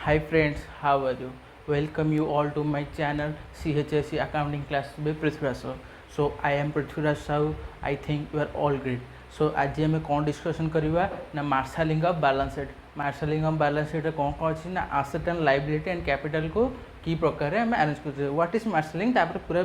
Hi friends, how are you? Welcome you all to my channel CHSE Accounting Class by Prithviraj Sahu. So I am Prithviraj Sahu. I think you are all great. So आज आम कौन discussion करवा ना marshalling of balance sheet. Marshalling of balance sheet कौन कौन अच्छी ना asset and liability and capital को की प्रकार आम आरेंज कर व्हाट इज मार्शालिंग तापर पूरा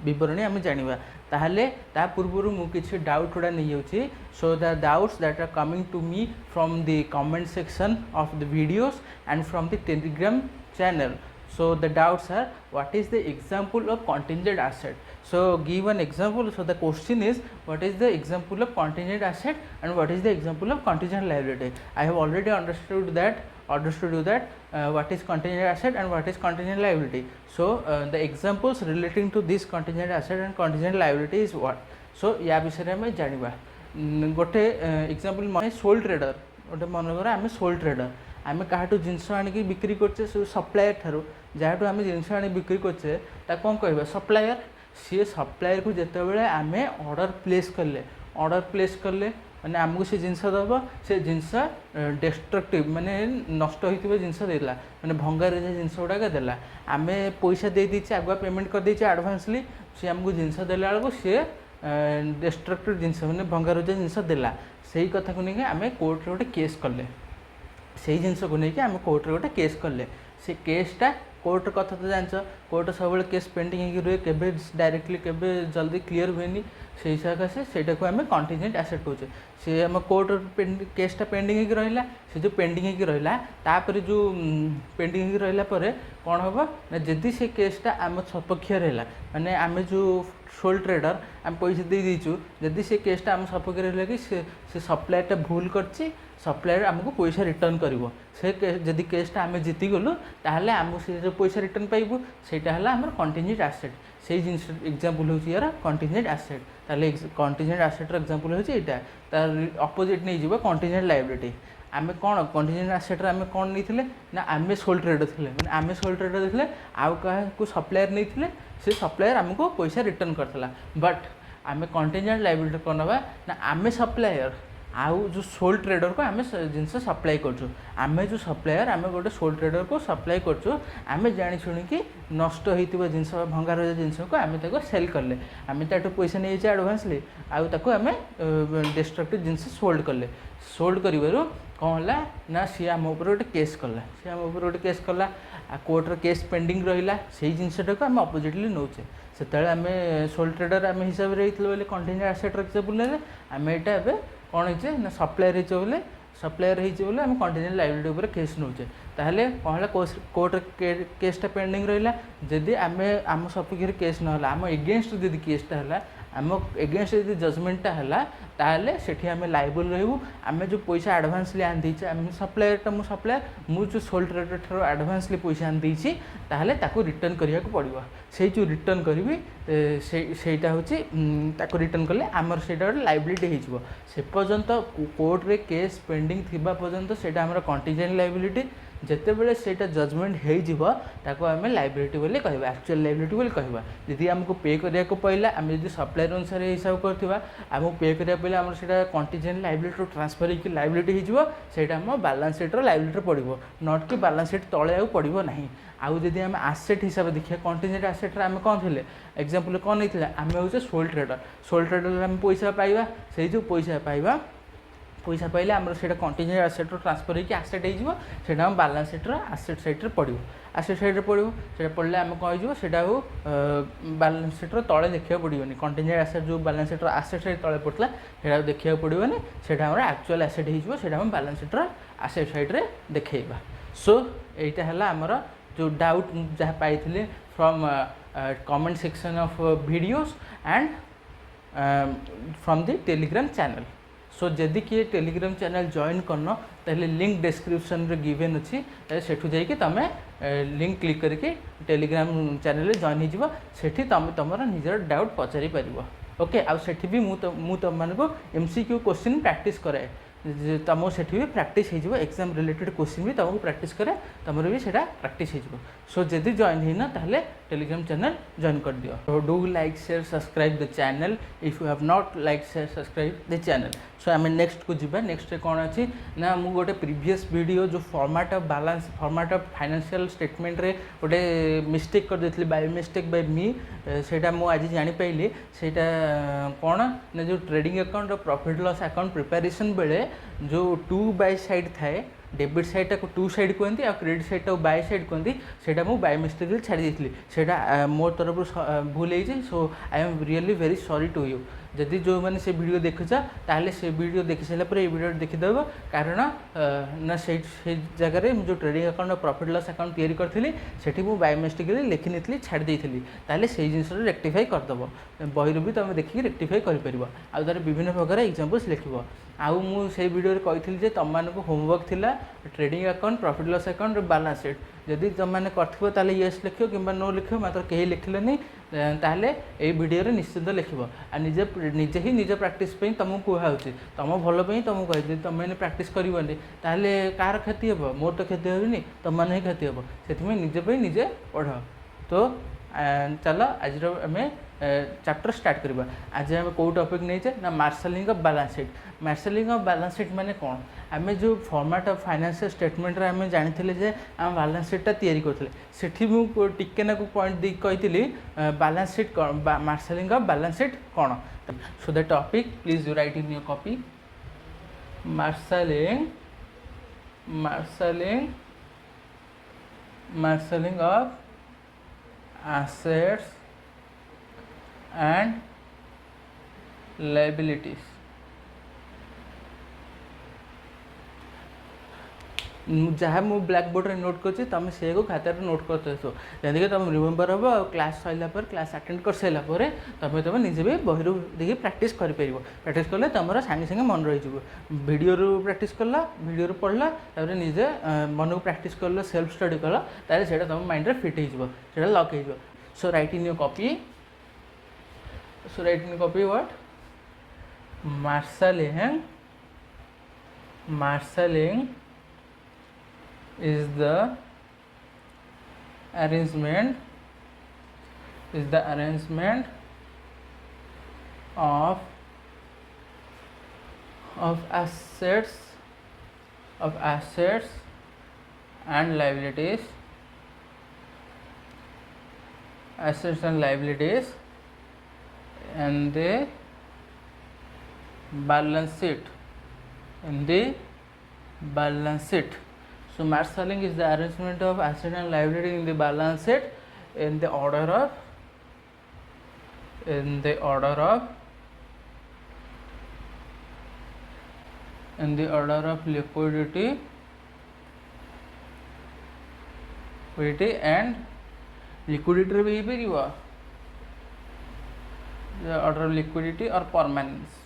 विवरणी आम जानिबा। ताहले ता पूर्व मु किछि डाउट गुड़ा नहीं जाउछि। So the doubts that are coming to me from the comment section of the videos and from the Telegram channel. So the doubts are, what is the example of contingent asset? So give an example. So the question is, what is the example of contingent asset and what is the example of contingent liability? I have already understood you that what is contingent asset and what is contingent liability. So the examples relating to this contingent asset and contingent liability is what? So या विषय में जानिबा। गोटे example माने soul trader, गोटे मन कर आम soul trader आम क्या जिनस आणिक बिक्री करचे सप्लायर ठार जहाँ आम जिनस आनी बिक्री करचे कौन कह सप्लायर। सी सप्लायर को जितेबाला आम ऑर्डर प्लेस कले माने आमको से जिनस दब से जिनस डिस्ट्रक्टिव माने नष्ट होता जिनस देला माने भंगार जिनस गुड़ाक देला आम पैसा दे दीचे आगुआ पेमेंट कर देचे एडवांसली सी आमको जिनस देला बेलू सी डिस्ट्रक्टिव जिनस माने भंगार जिनस देला से कथा को लेकिन आम कोर्ट गोटे केस कले से जिनस को लेकिन आम कोर्ट गोटे केस कले से केसटा कोर्ट कथा तो जान कोर्ट सब केस पेंडिंग रुए केबे डायरेक्टली केबे जल्दी क्लीयर हुए से सकाशे से आम कंटिजेंट एसेट कहे से आम कोर्ट केसटा पेंडिंग रहा से जो पेंडिंग रहा तापर जो पेंडिंग रहा कौन हम ना जदि से केसटा आम सपक्ष रहा माने आम जो सोल ट्रेडर आम पैसा दे दीचु जदि से केसटा आम सपक्ष रहा कि से सप्लायरटा भूल करछि सप्लायर आमको पैसा रिटर्न करिवो से जदि केसटा आम जीतीगलु ताहले आमको से जो पैसा रिटर्न पाइबू सेटा हला हमर कंटिजेंट एसेट से जिनिस एग्जांपल होची यार कंटिजेंट एसेट ताहले कंटिजेंट एसेट एग्जांपल होची एटा तार अपोजिट नहीं जीवो कंटिजेंट लायबिलिटी। आम कौन कंटिजेंट एसेट आम कौन नहीं ना आम सोल ट्रेडर थे मैंने आम सोल ट्रेडर थे आउ क्या सप्लायर नहीं से सप्लायर आमको पैसा रिटर्न करता बट आम कंटिजेंट लायबिलिटी कौन ना ना आम सप्लायर आउ जो सोल ट्रेडर को आम जिनस सप्लाई करछु आम जो सप्लायर आम गोटे सोल ट्रेडर को सप्लाई करछु आम जानी शुणी नष्ट होता जिनस भंगार जिनस को आम सेल कले आम तो पैसा नहीं एडवांसली आउ ताको आम डिस्ट्रक्टिव जिनस सोल्ड कर कौन है ना सी आम गोटे केस कला सी आम गोटे केस कला कोर्टर केस पेंडिंग रहा से जिनटा को आम अपोजिटली नौचे से आम सोल ट्रेडर आम हिसाब से बोले कंटिजेंट एसेट एग्जांपल ले आम यहाँ कौन है ना सप्लायर होते सप्लायर होते आम कंटिजेंट लायबिलिटी उपर केस नौचे ताहले कौन है कोर्ट केसटा पेंडिंग रहा जदि आम आम सपक्ष केस ना आम एगेन्स्ट जदि केसटा है आम एगेन्स्ट जदि जजमेंटा है ताहले सेठी आम लायबल रहू आम जो पैसा एडवांसली आन देचे आम सप्लायरटा मु सप्लायर मु जो सोल ट्रेडर ठार एडवांसली पैसा आन देची ताहले ताको रिटर्न करिया को पड़िबो से जो रिटर्न करी सेटा होची ताको रिटर्न कले आमर सेटा लायबिलिटी हो से पर्यंत कोर्ट रे केस पेंडिंग थिबा पर्यंत सेटा आमर कंटिजेंट लायबिलिटी जिते बड़े सेटा जजमेंट हो आम लायबिलिटी बोली कहवा एक्चुअल लायबिलिटी बोली कहवा यदि आमको पे करिया को पइला आम यदि सप्लायर अनुसार हिसाब करथिबा आमको पे करिया पइला आमर सेटा कंटिजेंट लायबिलिटी ट्रांसफर होकी लायबिलिटी हो सेटा आम बैलेंस शीट रो लायबिलिटी पड़िबो नॉट कि बैलेंस शीट तळे आउ पड़िबो नाही। आउ जदि आम आसेट हिसाब देखिए कंटिजेंट आसेट आम कौन थे एग्जांपल कौन नहीं आम हूँ सोल ट्रेडर आम पैसा पाइबा से जो पैसा पाइले आम से कंटिजेंट आसेट ट्रांसफर होकर आसेट हो आम बैलेंस शीट आसेट साइड पड़ो आसेट साइड पड़ो से पड़े आम कौन हो बैलेंस शीट तले देखा पड़ोनी कंटिजेंट आसेट जो बैलेंस शीट आसेट साइड तले पड़ता है देखा पड़ोनी से एक्चुअल आसेट हो बैलेंस शीट आसेट साइड देखा। सो यहाँ है आमर जो डाउट जहाँ पाई from comment section of videos and from the Telegram channel. So जदि किए टेलीग्राम चैनल जॉइन करना ताहले लिंक डिस्क्रिप्शन रे गिवन अच्छी सेठू जाइए तुम लिंक क्लिक करके टेलीग्राम चैनल जॉइन हो सेठी तुम तुम निजर डाउट पचारि पार ओके आउ सेठी भी मु तुम को MCQ क्वेश्चन प्रैक्टिस कराए तुमको से भी प्रैक्टिस हो एग्जाम रिलेटेड क्वेश्चन भी तुमको प्रैक्टिस करे तुम भी से प्रैक्टिस हो सो जदि जॉइन होना ताहले टेलीग्राम चैनल जॉइन कर दियो so do like share subscribe the channel if you have not like share subscribe the channel so आम नेक्स्ट को जीवा नेक्स्ट कौन अच्छी ना मु गोटे प्रीवियस वीडियो जो format of balance format of financial statement रे गोटे मिस्टेक कर देथली बाय मिस्टेक बाय मी सेटा मु आज जानि पाइली सेटा कौन ना जो ट्रेडिंग अकाउंट और प्रॉफिट लॉस अकाउंट प्रिपरेशन बेले जो 2 बाय साइड थाए डेबिट साइड को 2 साइड कहती और क्रेडिट साइड को बाय साइड कहती से बाय मिस्टेक छाड़ी देती मो तरफ भूल हो so I am really very sorry to you जदि जो मैंने से वीडियो देखुच ताहले से वीडियो देखि सारा पर ये वीडियो देखीदेव कारण ना से जगह जो ट्रेडिंग अकाउंट और प्रॉफिट लॉस अकाउंट तैयारी करी से बाय मिस्टेकली लिखी नी छाड़ी ताहले से जिन रेक्टिफाई करदेव बही भी तुम देखिए रेक्टिफाई कर तार विभिन्न प्रकार एग्जाम्पल्स लिख आउ मुझे वीडियो कही तुम मानक होमवर्क थिला trading account profit loss account balance sheet जदि तुम मैंने कर येस लिख कि नो लिख मात्र कहीं लिखिले ताहले ये वीडियो निश्चित लिख निजे निजे ही निज प्रैक्टिस तुमको कहुच्छी तुम भल तुमको कही तुम मैंने प्रैक्टिस करनी ताहले कार क्षति हे मोर तो क्षति होनी तुम मैंने ही क्षति हे से निजे निजे पढ़ तो चल आज आम चैप्टर स्टार्ट करवा आज आम कौ टॉपिक नहीं ना marshalling of balance sheet marshalling of balance sheet माने कौन आम जो फॉर्मेट ऑफ फाइनेंशियल स्टेटमेंट रे आम जानी जे आम बैलेंस शीटा तैयारी करते सेठी मु टिके ना पॉइंट दी कही बैलेंस शीट कौन मार्शलिंग ऑफ बैलेंस शीट कौन so the topic please you right in your copy marshalling marshalling marshalling of assets and liabilities जहाँ मुझे ब्लैक बोर्ड रे नोट कर तुम से खातार नोट करते जमीक तुम रिमेम्बर हम क्लास सरला क्लास अटेंड कर सारापर तुम तुम निजे भी बही देखिए प्रैक्टिस कर प्रैक्टिस कले तुम सागे सागे मन रही वीडियो प्रैक्टिस कला वीडियो पढ़ला निजे मन को प्रैक्टिस कल सेल्फ स्टडी कल ताले से तुम माइंड रे फिट हो लक हो so write in your copy so write in copy what marshalling is the arrangement of assets and liabilities and the balance sheet So marshalling is the arrangement of asset and liability in the balance sheet in the order of liquidity and liquidity भी हो the order of liquidity or permanence.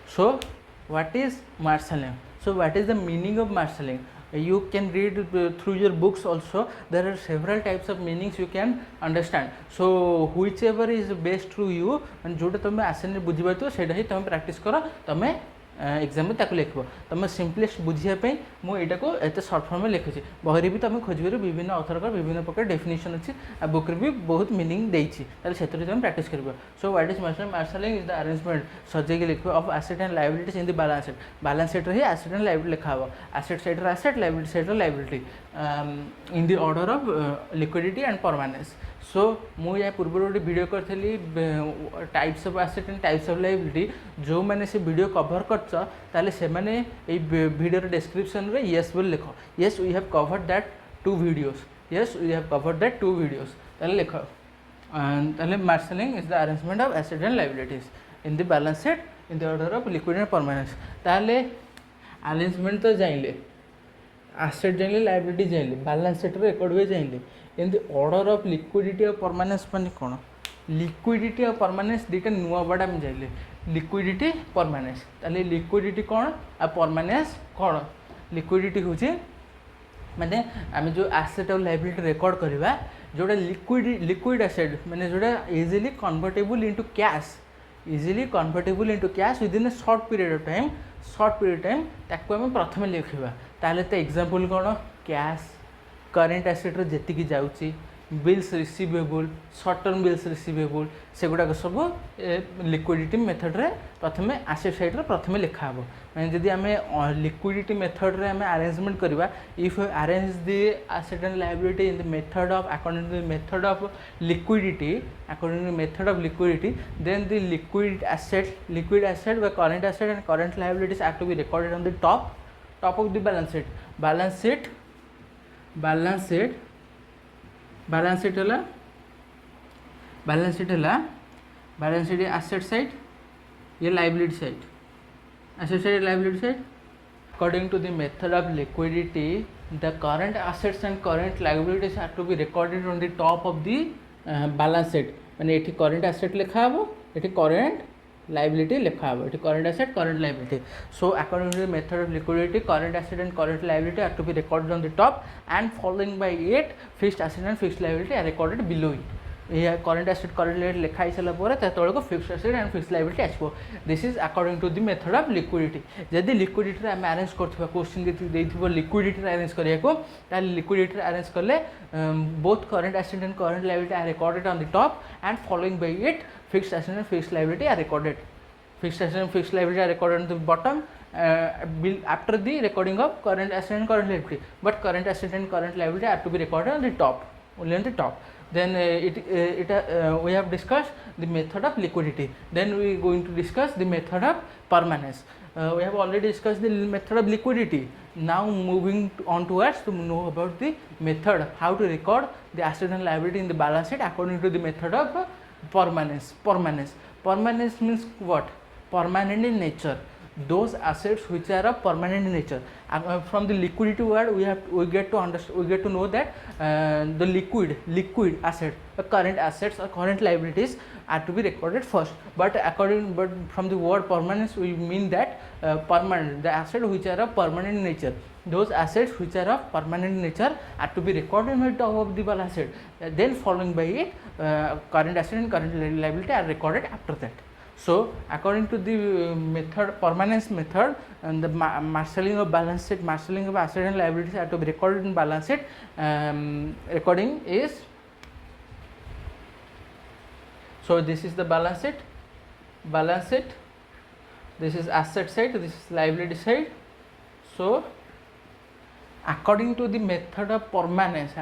So what is marshalling? So what is the meaning of marshalling? You can read through your books also. There are several types of meanings you can understand. So whichever is best to you and जोटा तुम आसने बुझी पार से तुम practice कर तुम exam में लिख तुम सिंपलेस्ट बुझापी मुझे को एत सर्ट फॉर्म में लिखुची बहरी भी तुम खोज विभिन्न ऑथर का विभिन्न प्रकार डेफिनेशन अच्छी आ बुक भी बहुत मीनिंग देती से तुम प्रैक्टिस कर so what is marshalling is the arrangement सजेक लिख of asset and liabilities in the balance sheet ही एसेट एंड लायबिलिटी लिखा हो asset side asset liability side liability in the order of liquidity and permanence so मुझे पूर्व गोटे video करी types of asset and types of liability जो मैंने से वीडियो कवर कर से वीडियो डिस्क्रिप्शन रे येस बोल लिख yes we have covered that 2 videos yes we have covered that 2 videos लिख marshalling is the arrangement of asset and liabilities in the balance sheet in the order of liquidity and permanence ताले arrangement तो जाइले asset जाइले liability जाइले balance sheet record भी जाइले इन the order of liquidity और permanence माने कौन लिक्विडिटी और परमानेंस दुटा नुआ वर्ड आम जाइले लिक्विडिटी परमानेंस ताले लिक्विडिटी कौन आ परमानेंस कौन लिक्विडिटी हूँ माने आम जो एसेट और लायबिलिटी रिकॉर्ड करवा जोटा लिक्विड एसेट माने जोटा easily convertible into cash within ए शॉर्ट पीरियड टाइम ताको आम प्रथम लिखा ताहले तो एग्जांपल कौन कैश करेंट एसेट जेतिकी जाउची bills receivable short term bills receivable से गुड़ाक सब लिक्विडिटी मेथड रे प्रथम एसेट साइड रे प्रथम लिखा हम मैंने जदि आम लिक्विडिटी मेथड रे आम अरेंजमेंट करवा if you arrange the asset and liability in the method of according to the method of liquidity then the liquid asset व current asset and current liabilities are to be recorded on the top of the balance sheet balance sheet asset side ये liability side asset side liability side according to the method of liquidity the current assets and current liabilities are to be recorded on the top of the balance sheet माने एठी current asset लिखा हबो एठी current liability लिखा हबो एठी current asset current liability so according to the method of liquidity current asset and current liability are to be recorded on the top and following by it fixed asset and fixed liability are recorded below it ये current asset current liability लिखा ही सला पोरे ता तळको fixed asset and fixed liability आछबो this is according to the method of liquidity जदि liquidity रे हम arrange करथबा question देथिबो liquidity रे arrange करिया को ता liquidity रे अरेंज करले both current asset and current liability are recorded on the top and following by it fixed asset and fixed liability are recorded fixed asset and fixed liability are recorded on the bottom after the recording of current asset and current liability but current asset and current liability are to be recorded on the top only on the top then we have discussed the method of liquidity then we are going to discuss the method of permanence we have already discussed the method of liquidity now moving on towards to know about the method how to record the asset and liability in the balance sheet according to the method of permanence means what permanent in nature those assets which are of permanent in nature from the liquidity word we get to know that the liquid asset current assets or current liabilities are to be recorded first but from the word permanence we mean that permanent the asset which are of permanent in nature those assets which are of permanent nature are to be recorded on the top of the balance sheet then following by it current asset and current liability are recorded after that so according to the method permanence method and the marshalling of balance sheet marshalling of asset and liabilities are to be recorded in balance sheet recording is so this is the balance sheet this is asset side this is liability side so according to the method of permanence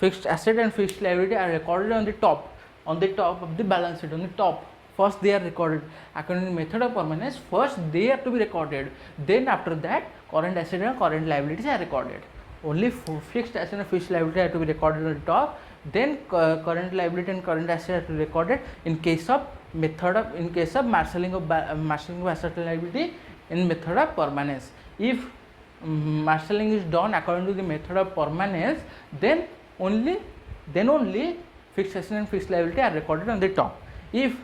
fixed asset and fixed liability are recorded on the top of the balance sheet on the top first they are recorded according to the method of permanence first they are to be recorded then after that current asset and current liabilities are recorded only fixed asset and fixed liability are to be recorded on the top then current liability and current asset are to be recorded in case of marshalling of asset and liability in method of permanence if marshalling is done according to the method of permanence then only fixed asset and fixed liability are recorded on the top if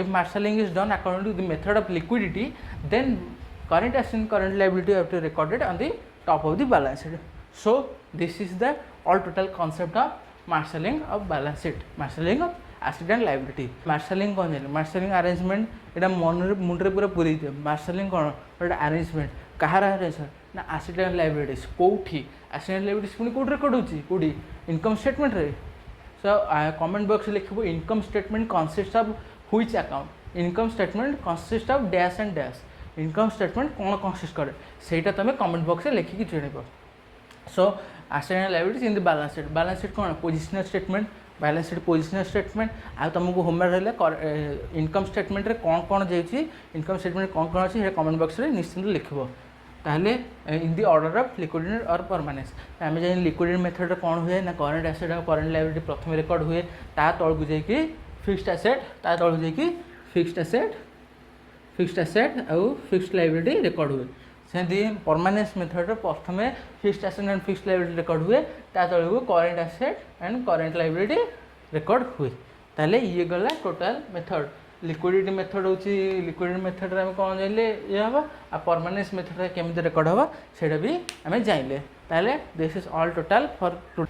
marshalling is done according to the method of liquidity then current asset and current liability have to be recorded on the top of the balance sheet so this is the all total concept of marshalling of balance sheet marshalling of asset and liability marshalling कौन है marshalling arrangement एटा मुंडरे पूरा पूरी दिए marshalling कौन एटा arrangement कहार arrangement ना asset and liabilities कोठी asset and liabilities पुनी code record होची कोडी income statement रे so comment box लिखबो income statement consists of which account income statement consists of dash and dash income statement कौन consist करे सेटा तमे comment box रे लिखि कि जणेबो so asset and liabilities in the balance sheet कौन positional statement balance sheet positional statement आ तुमको होमवर्क रहा इनकम स्टेटमेंट रे कौन कौन जाइए इनकम स्टेटमेंट कौन कौन अच्छे कमेंट बॉक्स में निश्चिंत लिखो ताहले in the order of liquidity और परमानेंस आम जान लिक्विडिटी मेथड कौन हुए ना करंट एसेट और करंट लायबिलिटी प्रथम रिकॉर्ड हुए ता तलू जाकि फिक्स्ड एसेट ता तलू जाकि फिक्स्ड एसेट और फिक्स्ड लायबिलिटी रिकॉर्ड हुए सेमती परमानेंस मेथड प्रथम fixed asset and fixed liability record हुए ता तलू current asset and current liability record हुए ताहले ये गला टोटल मेथड लिक्विडिटी मेथड हूँ लिक्विडिटी मेथड आम कौन जाइले ये हम आ परमानेंस मेथड केमी रेकर्ड हम से भी आम जाइले ताले this is all total for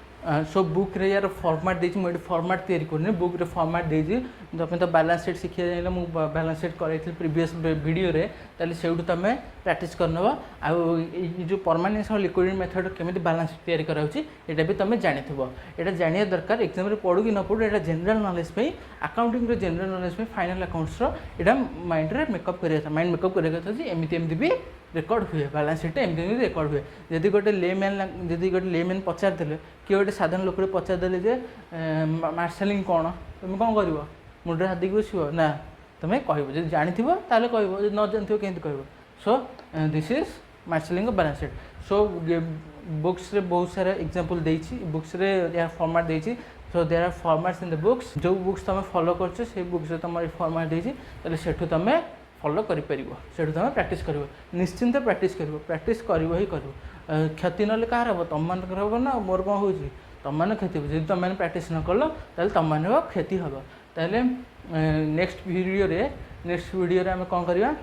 so book रे यार फॉर्मेट देछि मुझे फॉर्मेट तैयारी करनी बुक रे फॉर्मेट देछि तुम तो बैलेंस शीट शिखी जाइले मु बैलेंस शीट कराई प्रीवियस वीडियो रे ताले सेउठु तमे प्रैक्टिस करनबा आ जो परमानेंस और लिक्विडिटी मेथड केमिति बैलेंस शीट तैयारी कराउछि एटा भी तमे जानिथिबो एटा जानिया दरकार एग्जाम रे पढु कि न पढु एटा जनरल नॉलेज पे अकाउंटिंग रे जनरल नॉलेज पे फाइनल अकाउंट्स रो एटा माइंड रे मेकअप करिया माइंड मेकअप करिया था जे एमिति एमिति भी रेकर्ड हुए बैलेंस शीट एमती रेकर्ड हुए जदि गोटे लेमैन पचार देले कि गोटे साधारण लोक पचार देले जे मार्शालिंग कौन तुम कौन कर मुंडे हाथ देखिए बस ना तुम्हें कह जो जानी ताले कह न जान केमती कह so this is marshalling balance sheet so books रे बहुत सारा एग्जांपल देछि बुक्स रे यार फॉर्मेट देछि so there are formats in the books जो बुक्स तुम फॉलो करछ से बुक्स रे तुम फॉर्मेट देछि ताले सेठु तुम फॉलो करि परिबो सेठु तुम प्रैक्टिस करिवो निश्चिंत प्रैक्टिस करिवो ही करिवो क्षति नले कहार हम तुम मान हम ना मोर कौन हो तुम मैंने क्षति जब तुम मैंने प्रैक्टिस न कल ताले तुम मैंने क्षति हम ताले नेक्स्ट वीडियो आम कौन करवा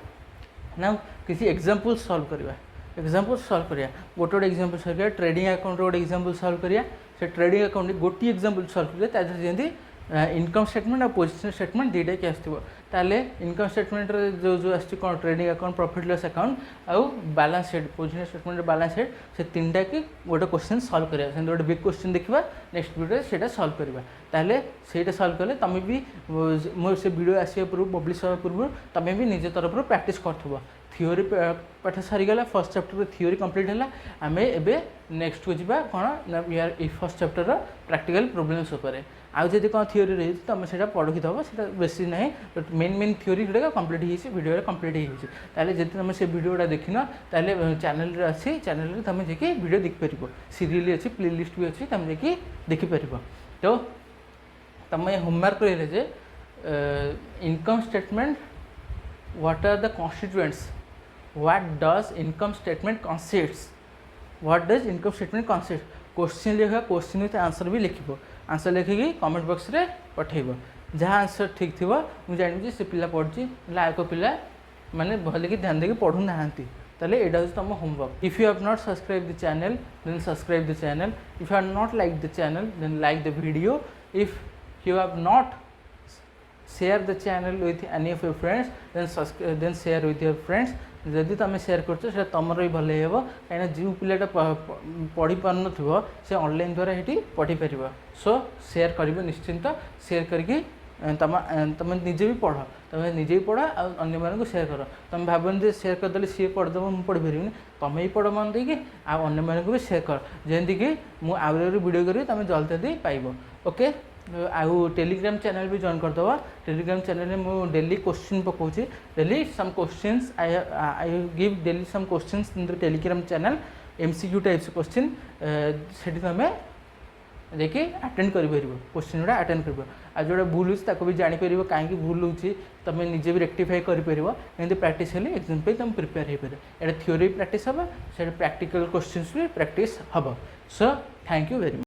ना किसी एग्जांपल सॉल्व करवा गोटे गोटे एग्जांपल सॉल्व करिया ट्रेडिंग अकाउंट गोटे एग्जांपल सॉल्व करिया से ट्रेडिंग अकाउंट गोटे एग्जांपल सॉल्व करिया तादर जेंती इनकम स्टेटमेंट और पोजिशन स्टेटमेंट दुईटा कि आसो ताले इनकम स्टेटमेंट जो जो आस trading account profit loss account आउ balance sheet position statement balance sheet से तीन टा कि गोटे क्वेश्चन सॉल्व करिया से गोटे बिग क्वेश्चन देखा नेक्स्ट वीडियो से सॉल्व करवा ताले सेटा सॉल्व कले तुम भी मोर से वीडियो आसा पूर्व पब्लिश होगा पूर्व तुम भी निज तरफ प्रैक्टिस कर थियोरी पाठ सारीगला फर्स्ट चैप्टर थियोरी कंप्लीट है आम ए नेक्स्ट को जीवा कौन यार फर्स्ट चैप्टर प्रैक्टिकल प्रोब्लेम्स उपर आउ जब कौन थियोरी रही तुम से पढ़ी थो से बेसी ना मेन थियोरी गुड़ा कंप्लीट वीडियो कंप्लीट होता जब तुम से वीडियोटा देखन ताले चैनल अच्छी चैनल तुम जाकि वीडियो देखिपर सीरियल अच्छी प्ले लिस्ट भी अच्छी तुम जाकि देखिपर तो तुम होमवर्क रही income statement what are the constituents what does income statement consists what does income statement consist question लिखा क्वेश्चन विथ आंसर भी लिख आंसर लिखिकी कमेंट बॉक्स रे पठेब जहाँ आंसर ठीक थी मुझे जानी से पिला पढ़ी लायक पिला माने भले कि ध्यान देके पढ़ू ना ताले एटा हूँ तुम homework if you have not subscribe the channel then subscribe the channel if you have not like the channel then like the video if you have not share the channel with any of your friends then share with your friends जदि तुम share कर तुमर भी भले हे कहीं जो पिलाटा पढ़ी पार न से ऑनलाइन द्वारा ये पढ़ी पार सो शेयर कर निश्चिंत शेयर करके तुम निजे भी पढ़ तुम निजे भी पढ़ अन्य मानक शेयर कर तुम भावन जे शेयर करदे सी पढ़ीदेव मुझे पढ़ी पारि तुम ही पढ़ मन देकी आने मानक भी शेयर कर जमीक मुझे वीडियो करी तुम जल्दी जल्दी पाइब ओके आउ टेलीग्राम चैनल भी जॉइन करदे टेलीग्राम चैनल में मुझे डेली क्वेश्चन पकाऊँ daily some questions I give daily some questions in the Telegram channel MCQ types question से तुम देखिए अटेंड कर क्वेश्चन गुड़ा अटेंड कर जोड़ा भूल हो भी जापर कहीं भूल हो तुम निजे भी रेक्टिफाई कर प्रैक्टिस हेल्ले एग्जाम पे तुम प्रिपेयर हो पारे यहाँ थ्योरी प्रैक्टिस हम से प्रैक्टिकल क्वेश्चंस भी प्रैक्टिस हम so thank you very much.